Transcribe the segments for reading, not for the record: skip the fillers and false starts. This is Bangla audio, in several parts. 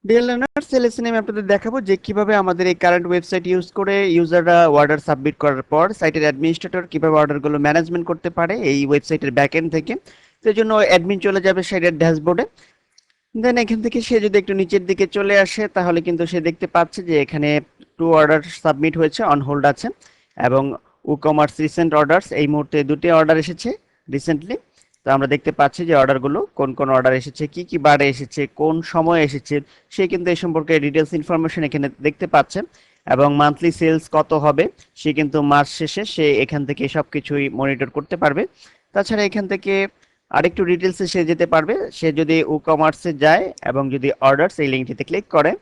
ডিয়ার লার্নার্স, এই লেসনে আমি আপনাদের দেখাবো যে কিভাবে আমাদের এই কারেন্ট ওয়েবসাইট ইউজ করে ইউজাররা অর্ডার সাবমিট করার পর সাইটের অ্যাডমিনিস্ট্রেটর কিভাবে অর্ডারগুলো ম্যানেজমেন্ট করতে পারে এই ওয়েবসাইটের ব্যাকএন্ড থেকে। তো এই জন্য অ্যাডমিন চলে যাবে সাইটের ড্যাশবোর্ডে। দেন এখান থেকে সে যদি একটু নিচের দিকে চলে আসে তাহলে কিন্তু সে দেখতে পাচ্ছে যে এখানে টু অর্ডার সাবমিট হয়েছে, অন হোল্ড আছে, এবং ই কমার্স রিসেন্ট অর্ডারস এই মুহূর্তে দুটি অর্ডার এসেছে রিসেন্টলি। তো আমরা দেখতে পাচ্ছি যে অর্ডারগুলো কোন কোন অর্ডার এসেছে, কি কি বারে এসেছে, কোন সময় এসেছে, সে কিন্তু এই সম্পর্কে ডিটেলস ইনফরমেশন এখানে দেখতে পাচ্ছে। এবং মান্থলি সেলস কত হবে সে কিন্তু মাস শেষে সে এখান থেকে সবকিছুই মনিটর করতে পারবে। তাছাড়া এখান থেকে আরেকটু ডিটেলসে সে যেতে পারবে। সে যদি ই কমার্সে যায় এবং যদি অর্ডারস এই লিঙ্কটিতে ক্লিক করে,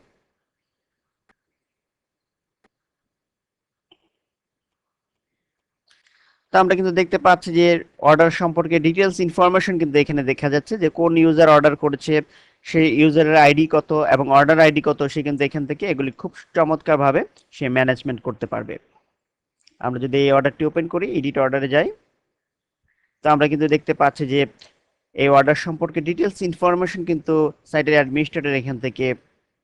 তো আমরা কিন্তু দেখতে পাচ্ছি যে অর্ডার সম্পর্কে ডিটেলস ইনফরমেশন কিন্তু এখানে দেখা যাচ্ছে যে কোন ইউজার অর্ডার করেছে, সেই ইউজারের আইডি কত এবং অর্ডার আইডি কত, সে কিন্তু এখান থেকে এগুলি খুব চমৎকার ভাবে সে ম্যানেজমেন্ট করতে পারবে। আমরা যদি এই অর্ডারটি ওপেন করি, এডিট অর্ডারে যাই, তো আমরা কিন্তু দেখতে পাচ্ছি যে এই অর্ডার সম্পর্কে ডিটেলস ইনফরমেশন কিন্তু সাইটের অ্যাডমিনিস্ট্রেটর এখান থেকে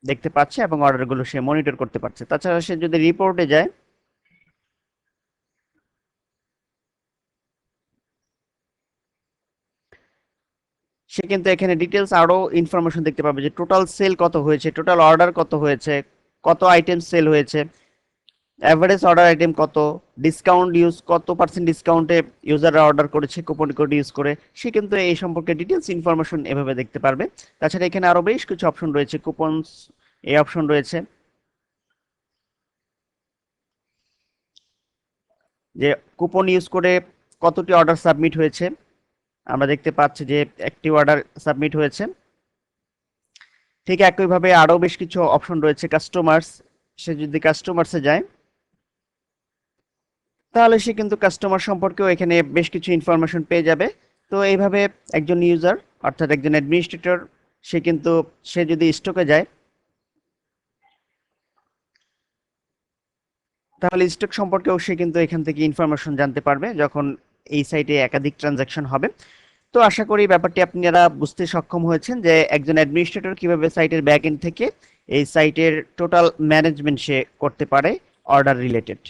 দেখতে পাচ্ছে এবং অর্ডারগুলো সে মনিটর করতে পারছে। তাছাড়া সে যদি রিপোর্টে যায়, সে কিন্তু এখানে ডিটেলস আরো ইনফরমেশন দেখতে পাবে যে টোটাল সেল কত হয়েছে, টোটাল অর্ডার কত হয়েছে, কত আইটেম সেল হয়েছে, অ্যাভারেজ অর্ডার আইটেম কত, ডিসকাউন্ট ইউজ কত পার্সেন্ট ডিসকাউন্টে ইউজাররা অর্ডার করেছে কুপন কোড ইউজ করে, সে কিন্তু এই সম্পর্কে ডিটেলস ইনফরমেশন এভাবে দেখতে পারবে। তাছাড়া এখানে আরো বেশ কিছু অপশন রয়েছে, কুপনস এই অপশন রয়েছে যে কুপন ইউজ করে কতটি অর্ডার সাবমিট হয়েছে। আমরা দেখতে পাচ্ছি যে একটি অর্ডার সাবমিট হয়েছে। ঠিক একইভাবে আরো বেশ কিছু অপশন রয়েছে কাস্টমার্স, সে যদি কাস্টমার্সে যায় তাহলে সে কিন্তু কাস্টমার সম্পর্কেও এখানে বেশ কিছু ইনফরমেশন পেয়ে যাবে। তো এইভাবে একজন ইউজার অর্থাৎ একজন অ্যাডমিনিস্ট্রেটর সে কিন্তু সে যদি স্টকে যায় তাহলে স্টক সম্পর্কেও সে কিন্তু এখান থেকে ইনফরমেশন জানতে পারবে যখন এই সাইটে একাধিক ট্রানজাকশন হবে। তো আশা করি ব্যাপারটি আপনারা বুঝতে সক্ষম হয়েছেন যে একজন অ্যাডমিনিস্ট্রেটর কিভাবে সাইটের ব্যাক এন্ড থেকে এই সাইটের টোটাল ম্যানেজমেন্ট সে করতে পারে অর্ডার রিলেটেড।